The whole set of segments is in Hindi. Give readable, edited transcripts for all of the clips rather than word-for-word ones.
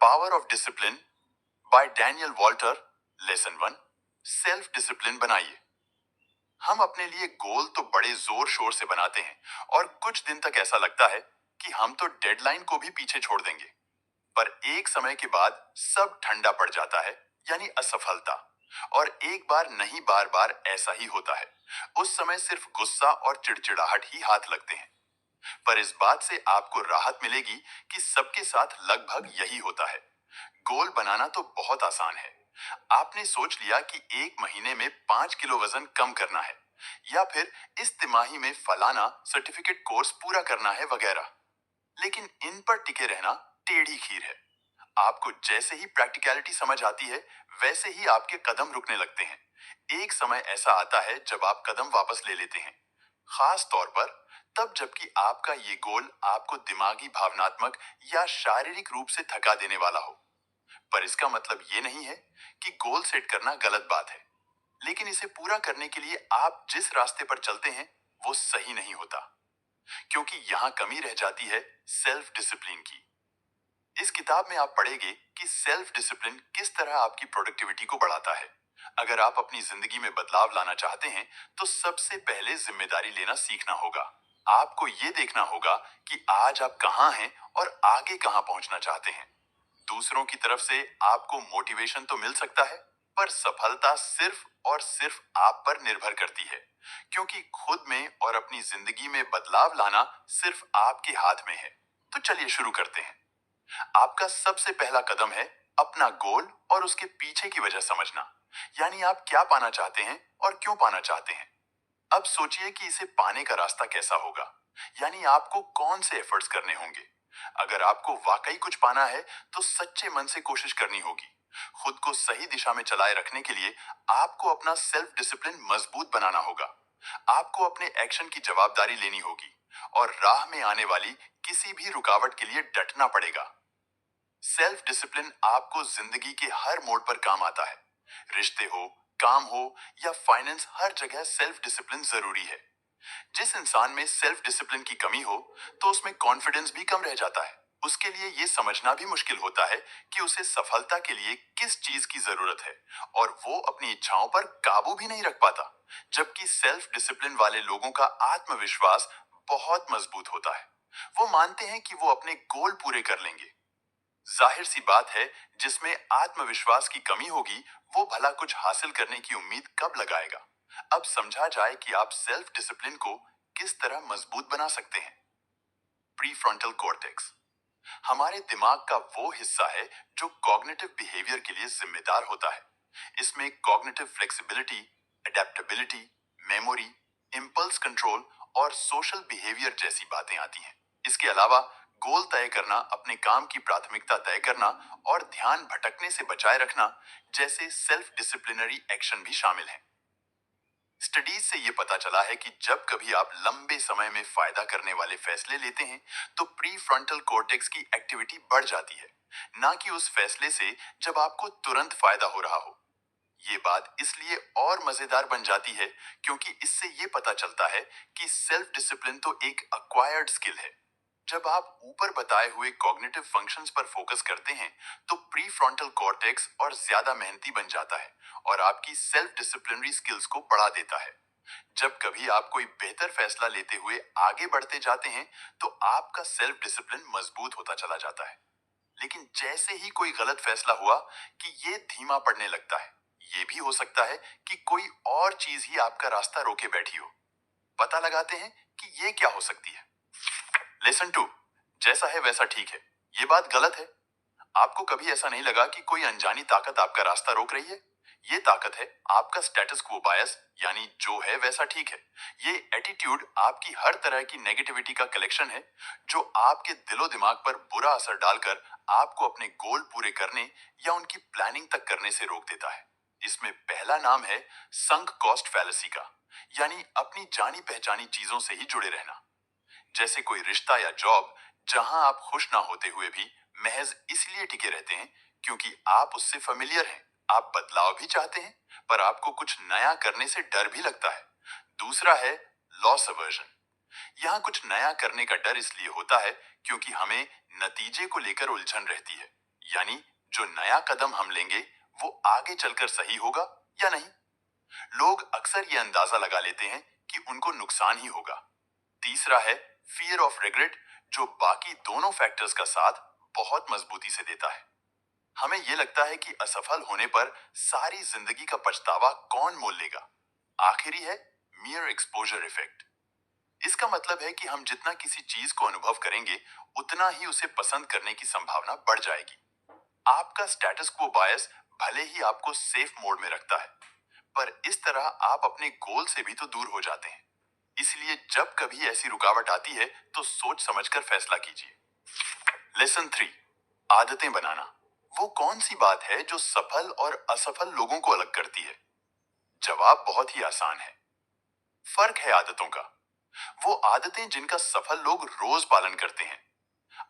Power of discipline bye Daniel Walter. Lesson 1, self discipline बनाइए। हम अपने लिए गोल तो बड़े जोर शोर से बनाते हैं और कुछ दिन तक ऐसा लगता है कि हम तो डेडलाइन को भी पीछे छोड़ देंगे, पर एक समय के बाद सब ठंडा पड़ जाता है, यानी असफलता। और एक बार नहीं, बार बार ऐसा ही होता है। उस समय सिर्फ गुस्सा और चिड़चिड़ाहट ही हाथ लगते हैं। पर इस बात से आपको राहत मिलेगी कि सबके साथ लगभग यही होता है। गोल बनाना तो बहुत आसान है। आपने सोच लिया कि 1 महीने में 5 किलो वजन कम करना है, या फिर इस तिमाही में फलाना सर्टिफिकेट कोर्स पूरा करना है वगैरह। लेकिन इन पर टिके रहना टेढ़ी खीर है। आपको जैसे ही प्रैक्टिकलिटी समझ आती है, वैसे ही आपके कदम रुकने लगते हैं। एक समय ऐसा आता है जब आप कदम वापस ले लेते हैं, खास तौर पर तब जबकि आपका ये गोल आपको दिमागी, भावनात्मक या शारीरिक रूप से थका देने वाला हो। पर इसका मतलब ये नहीं है कि गोल सेट करना गलत बात है, लेकिन इसे पूरा करने के लिए आप जिस रास्ते पर चलते हैं वो सही नहीं होता, क्योंकि यहां कमी रह जाती है सेल्फ डिसिप्लिन की। इस किताब में आप पढ़ेंगे कि सेल्फ डिसिप्लिन किस तरह आपकी प्रोडक्टिविटी को बढ़ाता है। अगर आप अपनी जिंदगी में बदलाव लाना चाहते हैं तो सबसे पहले जिम्मेदारी लेना सीखना होगा। आपको ये देखना होगा कि आज आप कहां हैं और आगे कहां पहुंचना चाहते हैं। दूसरों की तरफ से आपको मोटिवेशन तो मिल सकता है, पर सफलता सिर्फ और सिर्फ आप पर निर्भर करती है, क्योंकि खुद में और अपनी जिंदगी में बदलाव लाना सिर्फ आपके हाथ में है। तो चलिए शुरू करते हैं। आपका सबसे पहला कदम है अपना गोल और उसके पीछे की वजह समझना, यानी आप क्या पाना चाहते हैं और क्यों पाना चाहते हैं। अब सोचिए कि इसे पाने का रास्ता कैसा होगा, यानी आपको कौन से एफर्ट्स करने होंगे। अगर आपको वाकई कुछ पाना है तो सच्चे मन से कोशिश करनी होगी। खुद को सही दिशा में चलाए रखने के लिए आपको अपना सेल्फ डिसिप्लिन मजबूत बनाना होगा। आपको अपने एक्शन की जवाबदारी लेनी होगी और राह में आने वाली किसी भी रुकावट के लिए डटना पड़ेगा। सेल्फ डिसिप्लिन आपको जिंदगी के हर मोड़ पर काम आता है। रिश्ते हो, काम हो या फाइनेंस, हर जगह सेल्फ डिसिप्लिन जरूरी है। जिस इंसान में सेल्फ डिसिप्लिन की कमी हो तो उसमें कॉन्फिडेंस भी कम रह जाता है। उसके लिए यह समझना भी मुश्किल होता है कि उसे सफलता के लिए किस चीज की जरूरत है, और वो अपनी इच्छाओं पर काबू भी नहीं रख पाता। जबकि सेल्फ डिसिप्लिन वाले लोगों का आत्मविश्वास बहुत मजबूत होता है। वो मानते हैं कि वो अपने गोल पूरे कर लेंगे। जाहिर सी बात है, जिसमें आत्मविश्वास की कमी होगी वो भला कुछ हासिल करने की उम्मीद कब लगाएगा। अब समझा जाए कि आप सेल्फ डिसिप्लिन को किस तरह मजबूत बना सकते हैं। प्रीफ्रंटल कॉर्टेक्स हमारे दिमाग का वो हिस्सा है जो कॉग्निटिव बिहेवियर के लिए जिम्मेदार होता है। इसमें cognitive flexibility, adaptability, memory, impulse control और सोशल बिहेवियर जैसी बातें आती हैं। इसके अलावा गोल तय करना, अपने काम की प्राथमिकता तय करना और ध्यान भटकने से बचाए रखना जैसे सेल्फ डिसिप्लिनरी एक्शन भी शामिल हैं। स्टडीज से यह पता चला है कि जब कभी आप लंबे समय में फायदा करने वाले फैसले लेते हैं तो प्री फ्रंटल कॉर्टेक्स की एक्टिविटी बढ़ जाती है, ना कि उस फैसले से जब आपको तुरंत फायदा हो रहा हो। ये बात इसलिए और मजेदार बन जाती है क्योंकि इससे ये पता चलता है कि सेल्फ डिसिप्लिन तो एक अक्वायर्ड स्किल है। जब आप ऊपर बताए हुए कॉग्निटिव फंक्शंस पर फोकस करते हैं तो प्री फ्रंटल कॉर्टेक्स और ज्यादा मेहनती बन जाता है और आपकी सेल्फ डिसिप्लिनरी स्किल्स को बढ़ा देता है। जब कभी आप कोई बेहतर फैसला लेते हुए आगे बढ़ते जाते हैं तो आपका सेल्फ डिसिप्लिन मजबूत होता चला जाता है। लेकिन जैसे ही कोई गलत फैसला हुआ कि ये धीमा पड़ने लगता है। ये भी हो सकता है कि कोई और चीज ही आपका रास्ता रोके बैठी हो। पता लगाते हैं कि ये क्या हो सकती है। लेसन 2, जैसा है वैसा ठीक है, ये बात गलत है। आपको कभी ऐसा नहीं लगा कि कोई अनजानी ताकत आपका रास्ता रोक रही है? ये ताकत है आपका स्टेटस क्वो बायस, यानी जो है वैसा ठीक है। ये एटीट्यूड आपकी हर तरह की नेगेटिविटी का कलेक्शन है जो आपके दिलो दिमाग पर बुरा असर डालकर आपको अपने गोल पूरे करने या उनकी प्लानिंग तक करने से रोक देता है। इसमें पहला नाम है संक कॉस्ट फैलेसी का, यानी अपनी जानी पहचानी चीजों से ही जुड़े रहना। जैसे कोई रिश्ता या जॉब जहां आप खुश ना होते हुए भी महज इसलिए टिके रहते हैं क्योंकि आप उससे फेमिलियर हैं। आप बदलाव भी चाहते हैं, पर आपको कुछ नया करने से डर भी लगता है। दूसरा है लॉस अवर्जन। यहाँ कुछ नया करने का डर इसलिए होता है क्योंकि हमें नतीजे को लेकर उलझन रहती है, यानी जो नया कदम हम लेंगे वो आगे चलकर सही होगा या नहीं। लोग अक्सर ये अंदाजा लगा लेते हैं कि उनको नुकसान ही होगा। तीसरा है फियर ऑफ रिग्रेट, जो बाकी दोनों फैक्टर्स का साथ बहुत मजबूती से देता है। हमें यह लगता है कि असफल होने पर सारी जिंदगी का पछतावा कौन मोल लेगा। आखिरी है मियर एक्सपोजर इफेक्ट। इसका मतलब है कि हम जितना किसी चीज को अनुभव करेंगे उतना ही उसे पसंद करने की संभावना बढ़ जाएगी। आपका स्टेटस क्वो बायस भले ही आपको सेफ मोड में रखता है, पर इस तरह आप अपने गोल से भी तो दूर हो जाते हैं। इसलिए जब कभी ऐसी रुकावट आती है तो सोच समझकर फैसला कीजिए। लेसन 3, आदतें बनाना। वो कौन सी बात है जो सफल और असफल लोगों को अलग करती है? जवाब बहुत ही आसान है। फर्क है आदतों का। वो आदतें जिनका सफल लोग रोज पालन करते हैं।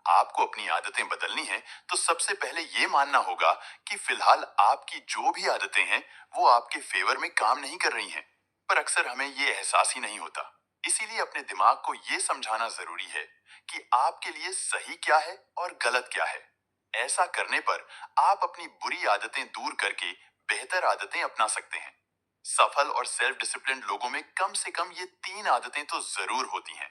आपको अपनी आदतें बदलनी है तो सबसे पहले यह मानना होगा कि फिलहाल आपकी जो भी आदतें हैं वो आपके फेवर में काम नहीं कर रही हैं, पर अक्सर हमें यह एहसास ही नहीं होता। इसीलिए अपने दिमाग को यह समझाना जरूरी है कि आपके लिए सही क्या है और गलत क्या है। ऐसा करने पर आप अपनी बुरी आदतें दूर करके बेहतर आदतें अपना सकते हैं। सफल और सेल्फ डिसिप्लिन लोगों में कम से कम ये 3 आदतें तो जरूर होती हैं।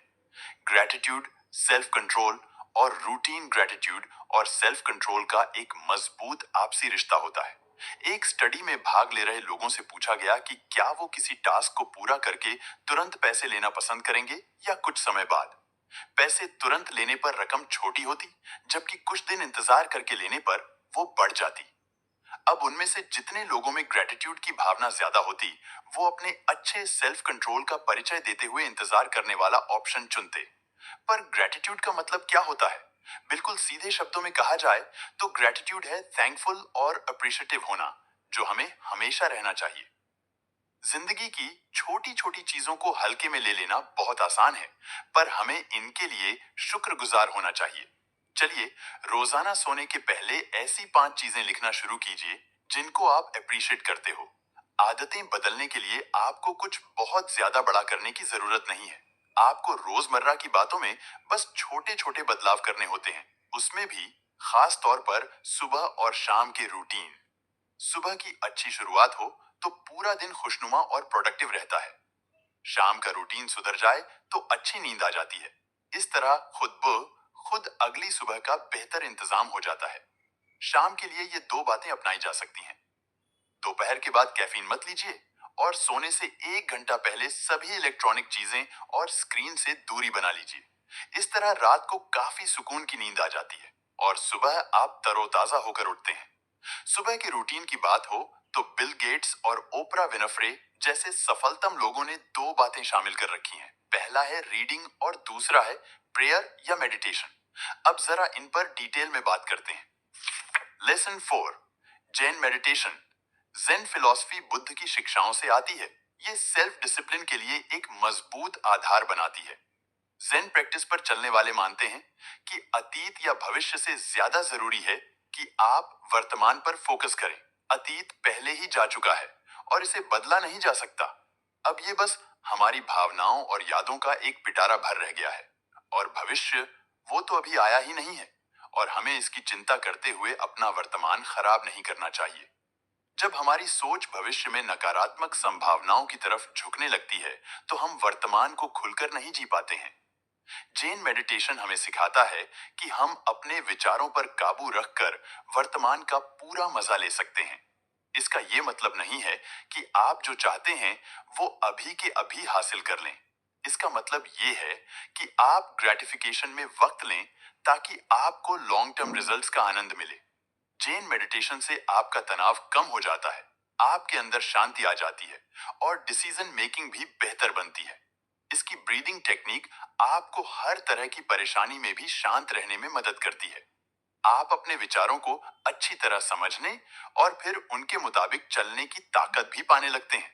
ग्रेटिट्यूड, सेल्फ कंट्रोल और रूटीन। ग्रेटिट्यूड और सेल्फ कंट्रोल का एक मजबूत आपसी रिश्ता होता है। एक स्टडी में भाग ले रहे लोगों से पूछा गया कि क्या वो किसी टास्क को पूरा करके तुरंत पैसे लेना पसंद करेंगे या कुछ समय बाद। पैसे तुरंत लेने पर रकम छोटी होती, जबकि कुछ दिन इंतजार करके लेने पर वो बढ़ जाती। अब उनमें से जितने लोगों में ग्रेटिट्यूड की भावना ज्यादा होती, वो अपने अच्छे सेल्फ कंट्रोल का परिचय देते हुए इंतजार करने वाला ऑप्शन चुनते। पर ग्रेटिट्यूड का मतलब क्या होता है? बिल्कुल सीधे शब्दों में कहा जाए तो ग्रेटिट्यूड है थैंकफुल और अप्रिशिएटिव होना, जो हमें हमेशा रहना चाहिए। जिंदगी की छोटी छोटी चीजों को हल्के में ले लेना बहुत आसान है, पर हमें इनके लिए शुक्रगुजार होना चाहिए। चलिए, रोजाना सोने के पहले ऐसी 5 चीजें लिखना शुरू कीजिए जिनको आप अप्रिशिएट करते हो। आदतें बदलने के लिए आपको कुछ बहुत ज्यादा बड़ा करने की जरूरत नहीं है। आपको रोजमर्रा की बातों में बस छोटे छोटे बदलाव करने होते हैं, उसमें भी खास तौर पर सुबह और शाम के रूटीन। सुबह की अच्छी शुरुआत हो तो पूरा दिन खुशनुमा और प्रोडक्टिव रहता है। शाम का रूटीन सुधर जाए तो अच्छी नींद आ जाती है। इस तरह खुद अगली सुबह का बेहतर इंतजाम हो जाता है। शाम के लिए ये 2 बातें अपनाई जा सकती हैं। दोपहर के बाद कैफीन मत लीजिए और सोने से 1 घंटा पहले सभी इलेक्ट्रॉनिक चीजें और स्क्रीन से दूरी बना लीजिए। इस तरह रात को काफी सुकून की नींद आ जाती है और सुबह आप तरोताजा होकर उठते हैं। सुबह के रूटीन की बात हो तो बिल गेट्स और ओपरा विनफ्रे जैसे सफलतम लोगों ने 2 बातें शामिल कर रखी हैं। पहला है रीडिंग और दूसरा है प्रेयर या मेडिटेशन। अब जरा इन पर डिटेल में बात करते हैं। Lesson 4, Zen meditation. Zen philosophy Buddha की शिक्षाओं से आती है। ये सेल्फ डिसिप्लिन के लिए एक मजबूत आधार बनाती है। जेन प्रैक्टिस पर चलने वाले मानते हैं कि अतीत या भविष्य से ज्यादा जरूरी है कि आप वर्तमान पर फोकस करें। अतीत पहले ही जा चुका है और इसे बदला नहीं जा सकता। अब ये बस हमारी भावनाओं और यादों का एक पिटारा भर रह गया है, और भविष्य वो तो अभी आया ही नहीं है, और हमें इसकी चिंता करते हुए अपना वर्तमान खराब नहीं करना चाहिए। जब हमारी सोच भविष्य में नकारात्मक संभावनाओं की तरफ झुकने लगती है तो हम वर्तमान को खुलकर नहीं जी पाते हैं। जैन मेडिटेशन हमें सिखाता है कि हम अपने विचारों पर काबू रखकर वर्तमान का पूरा मजा ले सकते हैं। इसका यह मतलब नहीं है कि आप जो चाहते हैं वो अभी के अभी हासिल कर लें। इसका मतलब यह है कि आप ग्रेटिफिकेशन में वक्त लें ताकि आपको लॉन्ग टर्म रिजल्ट्स का आनंद मिले। जैन मेडिटेशन से आपका तनाव कम हो जाता है, आपके अंदर शांति आ जाती है और डिसीजन मेकिंग भी बेहतर बनती है। इसकी ब्रीदिंग टेक्निक आपको हर तरह की परेशानी में भी शांत रहने में मदद करती है। आप अपने विचारों को अच्छी तरह समझने और फिर उनके मुताबिक चलने की ताकत भी पाने लगते हैं।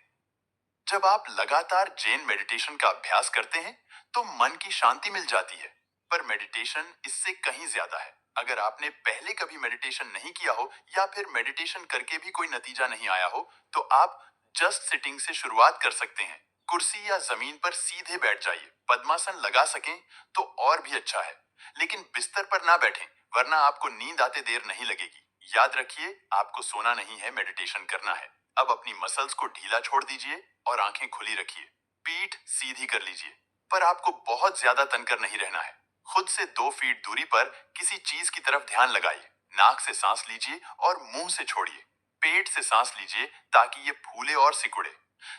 जब आप लगातार जैन मेडिटेशन का अभ्यास करते हैं तो मन की शांति मिल जाती है, पर मेडिटेशन इससे कहीं ज्यादा है। अगर आपने पहले कभी मेडिटेशन नहीं किया हो या फिर मेडिटेशन करके भी कोई नतीजा नहीं आया हो तो आप जस्ट सिटिंग से शुरुआत कर सकते हैं। कुर्सी या जमीन पर सीधे बैठ जाइए। पद्मासन लगा सकें तो और भी अच्छा है, लेकिन बिस्तर पर ना बैठें, वरना आपको नींद आते देर नहीं लगेगी। याद रखिए, आपको सोना नहीं है, मेडिटेशन करना है। अब अपनी मसल्स को ढीला छोड़ दीजिए और आंखें खुली रखिए। पीठ सीधी कर लीजिए, पर आपको बहुत ज्यादा तनकर नहीं रहना है। खुद से 2 फीट दूरी पर किसी चीज की तरफ ध्यान लगाइए। नाक से सांस लीजिए और मुंह से छोड़िए। पेट से सांस लीजिए ताकि ये फूले और सिकुड़े।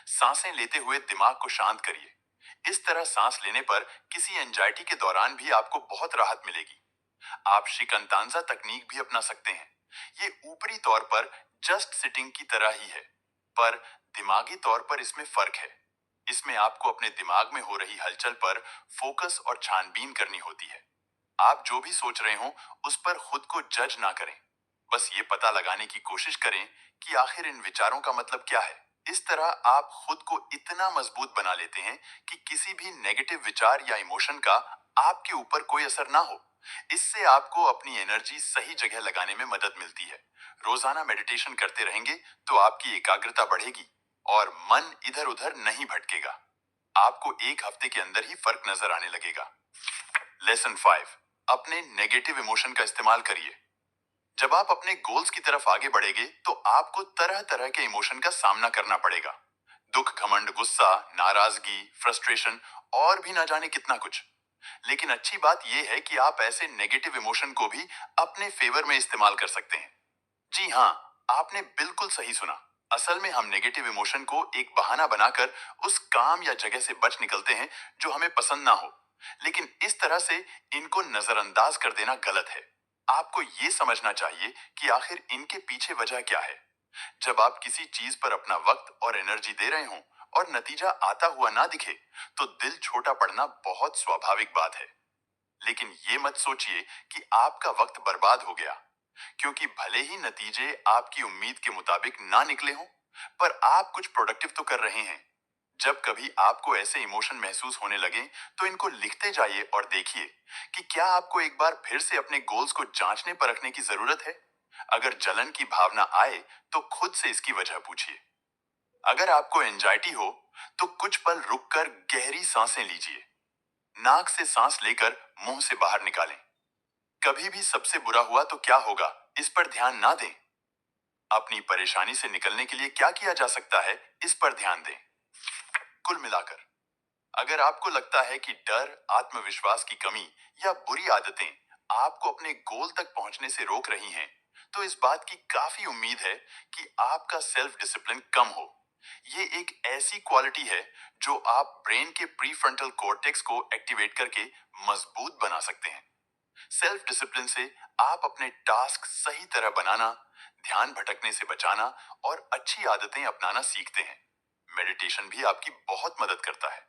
सांसें लेते हुए दिमाग को शांत करिए। इस तरह सांस लेने पर किसी एंजाइटी के दौरान भी आपको बहुत राहत मिलेगी। आप शिकंतांजा तकनीक भी अपना सकते हैं। ये ऊपरी तौर पर जस्ट सिटिंग की तरह ही है, पर दिमागी तौर पर इसमें फर्क है। इसमें आपको अपने दिमाग में हो रही हलचल पर फोकस और छानबीन करनी होती है। आप जो भी सोच रहे हो उस पर खुद को जज ना करें। बस ये पता लगाने की कोशिश करें कि आखिर इन विचारों का मतलब क्या है। इस तरह आप खुद को इतना मजबूत बना लेते हैं कि किसी भी नेगेटिव विचार या इमोशन का आपके ऊपर कोई असर ना हो। इससे आपको अपनी एनर्जी सही जगह लगाने में मदद मिलती है। रोजाना मेडिटेशन करते रहेंगे तो आपकी एकाग्रता बढ़ेगी और मन इधर उधर नहीं भटकेगा। आपको 1 हफ्ते के अंदर ही फर्क नजर आने लगेगा। लेसन 5, अपने नेगेटिव इमोशन का इस्तेमाल करिए। जब आप अपने गोल्स की तरफ आगे बढ़ेंगे तो आपको तरह तरह के इमोशन का सामना करना पड़ेगा। दुख, घमंड, गुस्सा, नाराजगी, फ्रस्ट्रेशन और भी ना जाने कितना कुछ। लेकिन अच्छी बात यह है कि आप ऐसे नेगेटिव इमोशन को भी अपने फेवर में इस्तेमाल कर सकते हैं। जी हाँ, आपने बिल्कुल सही सुना। असल में हम नेगेटिव इमोशन को एक बहाना बनाकर उस काम या जगह से बच निकलते हैं जो हमें पसंद ना हो। लेकिन इस तरह से इनको नजरअंदाज कर देना गलत है। आपको ये समझना चाहिए कि आखिर इनके पीछे वजह क्या है। जब आप किसी चीज पर अपना वक्त और एनर्जी दे रहे हो और नतीजा आता हुआ ना दिखे, तो दिल छोटा पड़ना बहुत स्वाभाविक बात है। लेकिन ये मत सोचिए कि आपका वक्त बर्बाद हो गया, क्योंकि भले ही नतीजे आपकी उम्मीद के मुताबिक ना निकले हों, पर आप कुछ प्रोडक्टिव तो कर रहे हैं। जब कभी आपको ऐसे इमोशन महसूस होने लगे तो इनको लिखते जाइए और देखिए कि क्या आपको एक बार फिर से अपने गोल्स को जांचने परखने की जरूरत है। अगर जलन की भावना आए तो खुद से इसकी वजह पूछिए। अगर आपको एंजाइटी हो तो कुछ पल रुककर गहरी सांसें लीजिए। नाक से सांस लेकर मुंह से बाहर निकालें। कभी भी सबसे बुरा हुआ तो क्या होगा, इस पर ध्यान ना दें। अपनी परेशानी से निकलने के लिए क्या किया जा सकता है, इस पर ध्यान दें। कुल मिलाकर, अगर आपको लगता है कि डर, आत्मविश्वास की कमी या बुरी आदतें आपको अपने गोल तक पहुंचने से रोक रही हैं, तो इस बात की काफी उम्मीद है कि आपका सेल्फ डिसिप्लिन कम हो। ये एक ऐसी क्वालिटी है जो आप ब्रेन के प्रीफ्रंटल कॉर्टेक्स को एक्टिवेट करके मजबूत बना सकते हैं। सेल्फ डिसिप्लिन से आप अपने टास्क सही तरह बनाना, ध्यान भटकने से बचाना और अच्छी आदतें अपनाना सीखते हैं। मेडिटेशन भी आपकी बहुत मदद करता है।